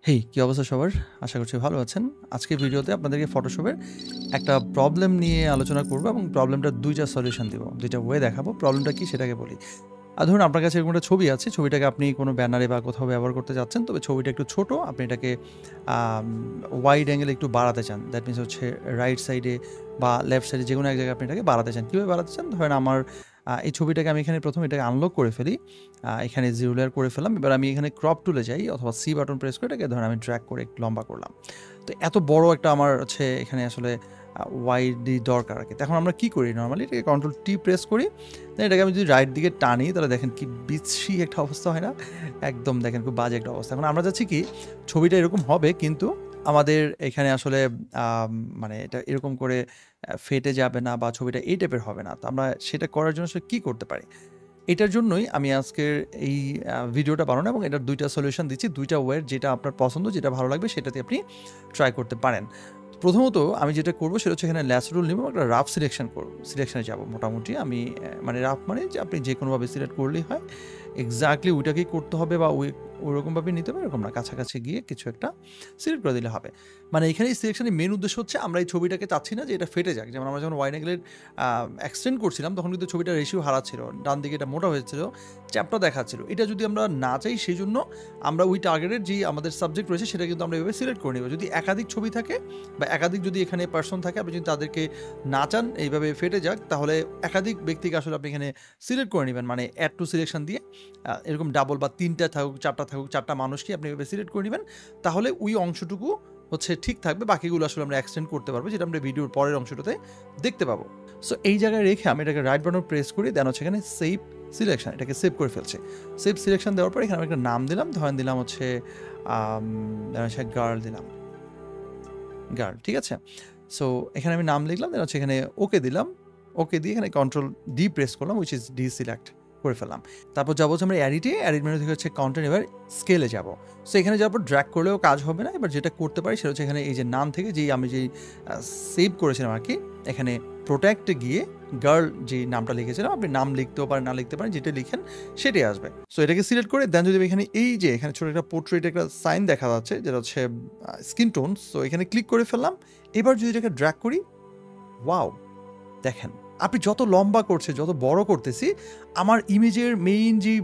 হেই, কি অবস্থা সবার? আশা করছি ভালো আছেন। আজকের ভিডিওতে আপনাদেরকে ফটোশপের একটা প্রবলেম নিয়ে আলোচনা করব এবং প্রবলেমটার ২ টা সলিউশন দিব। ২ টা ওয়ে দেখাবো। প্রবলেমটা কি সেটাকে বলি। ধরুন আপনার কাছে এরকম একটা ছবি আছে। ছবিটাকে আপনি কোনো ব্যানারে বা কোথাও ব্যবহার করতে যাচ্ছেন। তবে ছবিটা একটু ছোট। আপনি এটাকে আম ওয়াইড অ্যাঙ্গেলে একটু বাড়াতে চান। দ্যাট মিনস হচ্ছে রাইট সাইডে বা লেফট সাইডে যেকোনো এক জায়গায় আপনি এটাকে বাড়াতে চান। কিভাবে বাড়াতে চান? ধরেন আমার এই ছবিটাকে আমি এখানে ১ম এটাকে আনলক করে ফেলি। এখানে 0 লেয়ার করে ফেললাম। এবার আমি এখানে ক্রপ টুলে যাই অথবা সি বাটন প্রেস করে এটাকে ধরেন আমি ড্র্যাগ করে একটু লম্বা করলাম। তো এত বড় একটা আমার হচ্ছে এখানে আসলে ওয়াইডই দরকার আরকি। এখন আমরা কি করি নরমালি এটাকে কন্ট্রোল টি প্রেস করি। দেন এটাকে আমি যদি রাইট দিকে টানি তাহলে দেখেন কি বিশ্রী একটা অবস্থা হয় না? একদম দেখেন খুব বাজে একটা অবস্থা। এখন আমরা চাচ্ছি কি ছবিটা এরকম হবে কিন্তু আমাদের এখানে আসলে মানে এটা এরকম করে ফেটে যাবে না বা ছবিটা এই টাইপের হবে না। তো আমরা সেটা করার জন্য আসলে কি করতে পারি? এটার জন্যই আমি আজকের এই ভিডিওটা বানানো এবং এটার ২ টা সলিউশন দিচ্ছি। ২ টা ওয়ের যেটা আপনার পছন্দ, যেটা ভালো লাগবে সেটাতে আপনি ট্রাই করতে পারেন। প্রথমত আমি যেটা করব সেটা হচ্ছে এখানে ল্যাস রুল নিব, একটা রাফ সিলেকশন করব। সিলেকশনে যাব মোটামুটি আমি মানে রাফ মানে যে আপনি যেকোনোভাবে সিলেক্ট করলেই হয়। এক্সাক্টলি ওইটাকেই করতে হবে বা ওইরকমভাবে নিতে হবে এরকম না। কাছাকাছি গিয়ে কিছু একটা সিলেক্ট করে দিলে হবে। মানে এখানে এই সিলেকশনের মেইন উদ্দেশ্য হচ্ছে আমরা এই ছবিটাকে চাচ্ছি না যে এটা ফেটে যাক। যেমন আমরা যখন ওয়াইড অ্যাঙ্গেলের এক্সটেন্ড করছিলাম তখন কিন্তু ছবিটার রেশিও হারাচ্ছিল। ডান দিকে এটা মোটা হয়েছিল, চ্যাপ্টা দেখাচ্ছিল। এটা যদি আমরা না চাই সেজন্য আমরা ওই টার্গেটের যেই আমাদের সাবজেক্ট রয়েছে সেটা কিন্তু আমরা এভাবে সিলেক্ট করে নেব। যদি একাধিক ছবি থাকে বা একাধিক যদি এখানে পারসন থাকে আপনি যদি তাদেরকে না চান এইভাবে ফেটে যাক তাহলে একাধিক ব্যক্তিকে আসলে আপনি এখানে সিলেক্ট করে নেবেন। মানে অ্যাড টু সিলেকশন দিয়ে এরকম ডাবল বা ৩ টা থাকুক, ৪ টা থাকুক, ৪ টা মানুষকে আপনি এভাবে সিলেক্ট করে নিবেন। তাহলে ওই অংশটুকু হচ্ছে ঠিক থাকবে। বাকিগুলো আসলে আমরা এক্সটেন্ড করতে পারবো যেটা আমরা ভিডিওর পরের অংশটাতে দেখতে পাবো। সো এই জায়গায় রেখে আমি এটাকে রাইট বাটন প্রেস করি, দেন হচ্ছে এখানে সেভ সিলেকশন, এটাকে সেভ করে ফেলছে। সেভ সিলেকশন দেওয়ার পর এখানে আমি একটা নাম দিলাম, ধরেন দিলাম হচ্ছে গার্ল দিলাম, গার্ল, ঠিক আছে? সো এখানে আমি নাম লিখলাম, দেন হচ্ছে এখানে ওকে দিলাম। ওকে দিয়ে এখানে কন্ট্রোল ডি প্রেস করলাম, হুইচ ইজ ডিসিলেক্ট করে ফেললাম। তারপর যাবো হচ্ছে আমরা এডিটে, এডিট মেনু থেকে হচ্ছে কন্টেন্ট, এবার স্কেলে যাব। সো এখানে যাওয়ার পর ড্র্যাগ করলেও কাজ হবে না। এবার যেটা করতে পারি সেটা হচ্ছে এখানে এই যে নাম থেকে যেই আমি যেই সেভ করেছিলাম আরকি, এখানে প্রোটেক্টে গিয়ে গার্ল যে নামটা লিখেছিলাম, আপনি নাম লিখতেও পারেন, না লিখতে পারেন, যেটা লিখেন সেটাই আসবে। সো এটাকে সিলেক্ট করে দেন যদি এখানে এই যে এখানে ছোট একটা পোর্ট্রেট একটা সাইন দেখা যাচ্ছে যেটা হচ্ছে স্কিন টোন, সো এখানে ক্লিক করে ফেললাম। এবার যদি এটাকে ড্র্যাগ করি, ওয়াও! দেখেন, আপনি যত লম্বা করছে, যত বড় করতেছি, আমার ইমেজের মেইন যে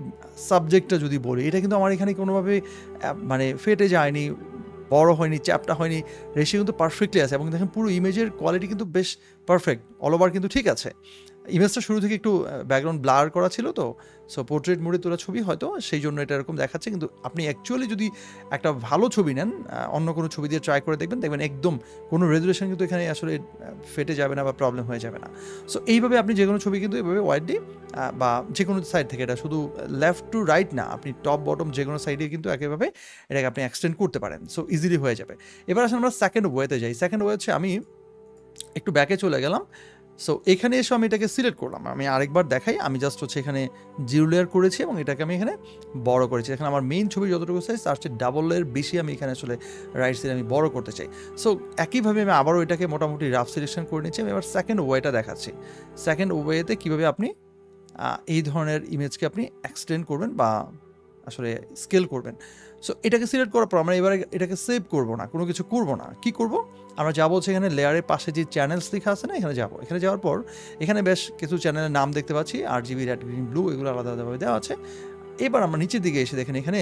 সাবজেক্টটা যদি বলি, এটা কিন্তু আমার এখানে কোনোভাবে মানে ফেটে যায়নি, বড় হয়নি, চ্যাপ্টা হয়নি। রেশিও কিন্তু পারফেক্টলি আছে এবং দেখেন পুরো ইমেজের কোয়ালিটি কিন্তু বেশ পারফেক্ট। অল ওভার কিন্তু ঠিক আছে। ইমেজটা শুরু থেকে একটু ব্যাকগ্রাউন্ড ব্লার করা ছিল তো। সো পোর্ট্রেট মোডে তোলা ছবি হয়তো সেইজন্য এটা এরকম দেখাচ্ছে। কিন্তু আপনি অ্যাকচুয়ালি যদি একটা ভালো ছবি নেন, অন্য কোনো ছবি দিয়ে ট্রাই করে দেখবেন একদম কোনো রেজুলেশন কিন্তু এখানে আসলে ফেটে যাবে না বা প্রবলেম হয়ে যাবে না। সো এইভাবে আপনি যেকোনো ছবি কিন্তু এভাবে ওয়াইডলি বা যেকোনো সাইড থেকে, এটা শুধু লেফট টু রাইট না, আপনি টপ বটম যেকোনো সাইডে কিন্তু একইভাবে এটাকে আপনি এক্সটেন্ড করতে পারেন। সো ইজিলি হয়ে যাবে। এবার আসলে আমরা সেকেন্ড ওয়েতে যাই। সেকেন্ড ওয়ে হচ্ছে আমি একটু ব্যাকে চলে গেলাম। সো এখানে এসে আমি এটাকে সিলেক্ট করলাম। আমি আরেকবার দেখাই। আমি জাস্ট হচ্ছে এখানে 0 লেয়ার করেছি এবং এটাকে আমি এখানে বড় করেছি। এখানে আমার মেইন ছবি যতটুকু সাইজ তার চেয়ে ডাবল লেয়ার বেশি আমি এখানে আসলে রাইট সাইডে আমি বড় করতে চাই। সো একইভাবে আমি আবারও এটাকে মোটামুটি রাফ সিলেকশন করে নিচ্ছি। আমি এবার সেকেন্ড ওয়েটা দেখাচ্ছি। সেকেন্ড ওয়েতে কীভাবে আপনি এই ধরনের ইমেজকে আপনি এক্সটেন্ড করবেন বা আসলে স্কেল করবেন। সো এটাকে সিলেক্ট করার পর আমরা এবার এটাকে সেভ করব না, কোনো কিছু করব না। কি করব? আমরা যাবো হচ্ছে এখানে লেয়ারের পাশে যে চ্যানেলস লেখা আছে না, এখানে যাবো। এখানে যাওয়ার পর এখানে বেশ কিছু চ্যানেলের নাম দেখতে পাচ্ছি, RGB, রেড, গ্রিন, ব্লু, এগুলো আলাদা আলাদাভাবে দেওয়া আছে। এবার আমরা নিচের দিকে এসে দেখেন এখানে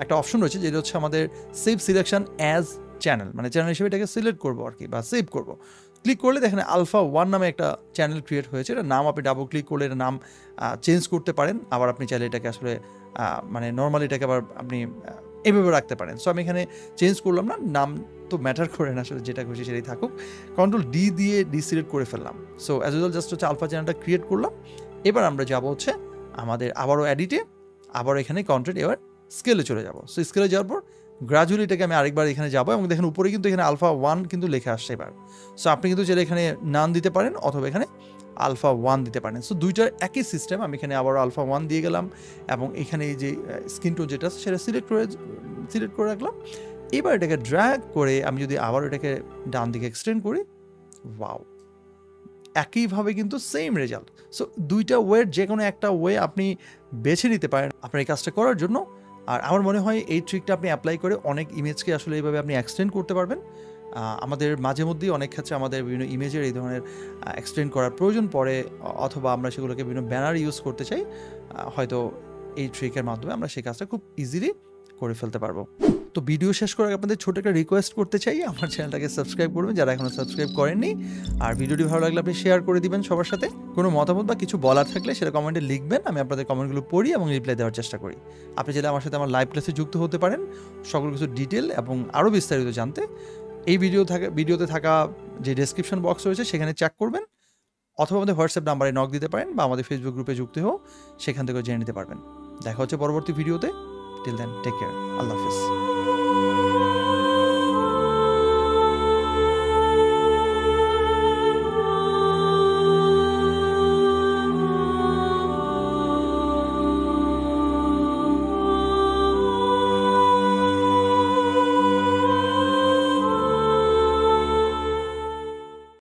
একটা অপশন রয়েছে যেটা হচ্ছে আমাদের সেভ সিলেকশন অ্যাজ চ্যানেল, মানে চ্যানেল হিসেবে এটাকে সিলেক্ট করবো আর কি, বা সেভ করবো। ক্লিক করলে দেখেন আলফা 1 নামে একটা চ্যানেল ক্রিয়েট হয়েছে। এটার নাম আপনি ডাবল ক্লিক করলে এটার নাম চেঞ্জ করতে পারেন। আবার আপনি চাইলে এটাকে আসলে মানে নর্মালি এটাকে আবার আপনি এভাবে রাখতে পারেন। সো আমি এখানে চেঞ্জ করলাম না, নাম তো ম্যাটার করে না, আসলে যেটা খুশি সেটাই থাকুক। কন্ট্রোল ডি দিয়ে ডিসিলেক্ট করে ফেললাম। সো অ্যাজ ইউজুয়াল জাস্ট হচ্ছে আলফা চ্যানেলটা ক্রিয়েট করলাম। এবার আমরা যাবো হচ্ছে আমাদের আবারও এডিটে, আবারও এখানে কন্টেন্ট, এবার স্কেলে চলে যাব। সো স্কেলে যাওয়ার পর গ্র্যাজুয়ালি এটাকে আমি আরেকবার এখানে যাবো এবং দেখেন উপরে কিন্তু এখানে আলফা 1 কিন্তু লেখা আসছে এবার। সো আপনি কিন্তু চাইলে এখানে নান দিতে পারেন অথবা এখানে আলফা 1 দিতে পারেন। সো দুইটার একই সিস্টেম। আমি এখানে আবার আলফা 1 দিয়ে গেলাম এবং এখানে এই যে স্ক্রিন টোন যেটা আছে সেটা সিলেক্ট করে রাখলাম। এবার এটাকে ড্র্যাগ করে আমি যদি আবার এটাকে ডান দিকে এক্সটেন্ড করি, ওয়াও! একইভাবে কিন্তু সেম রেজাল্ট। সো দুইটা ওয়ের যে কোনো একটা ওয়ে আপনি বেছে নিতে পারেন আপনার এই কাজটা করার জন্য। আর আমার মনে হয় এই ট্রিকটা আপনি অ্যাপ্লাই করে অনেক ইমেজকে আসলে এইভাবে আপনি এক্সটেন্ড করতে পারবেন। আমাদের মাঝে মধ্যেই অনেক ক্ষেত্রে আমাদের বিভিন্ন ইমেজের এই ধরনের এক্সটেন্ড করার প্রয়োজন পড়ে, অথবা আমরা সেগুলোকে বিভিন্ন ব্যানার ইউজ করতে চাই। হয়তো এই ট্রিকের মাধ্যমে আমরা সেই কাজটা খুব ইজিলি করে ফেলতে পারবো। তো ভিডিও শেষ করার আগে আপনাদের ছোট একটা রিকোয়েস্ট করতে চাই, আমার চ্যানেলটাকে সাবস্ক্রাইব করবেন যারা এখনও সাবস্ক্রাইব করেননি। আর ভিডিওটি ভালো লাগলে আপনি শেয়ার করে দিবেন সবার সাথে। কোনো মতামত বা কিছু বলার থাকলে সেটা কমেন্টে লিখবেন, আমি আপনাদের কমেন্টগুলো পড়ি এবং রিপ্লাই দেওয়ার চেষ্টা করি। আপনি চাইলে আমার সাথে আমার লাইভ ক্লাসে যুক্ত হতে পারেন সকল কিছু ডিটেল এবং আরও বিস্তারিত জানতে। এই ভিডিওতে থাকা যে ডেসক্রিপশন বক্স রয়েছে সেখানে চেক করবেন, অথবা আমাদের হোয়াটসঅ্যাপ নাম্বারে নক দিতে পারেন, বা আমাদের ফেসবুক গ্রুপে যুক্ত হয়েও সেখান থেকেও জেনে নিতে পারবেন। দেখা হচ্ছে পরবর্তী ভিডিওতে। টিল দেন টেক কেয়ার, আল্লাহ হাফিজ।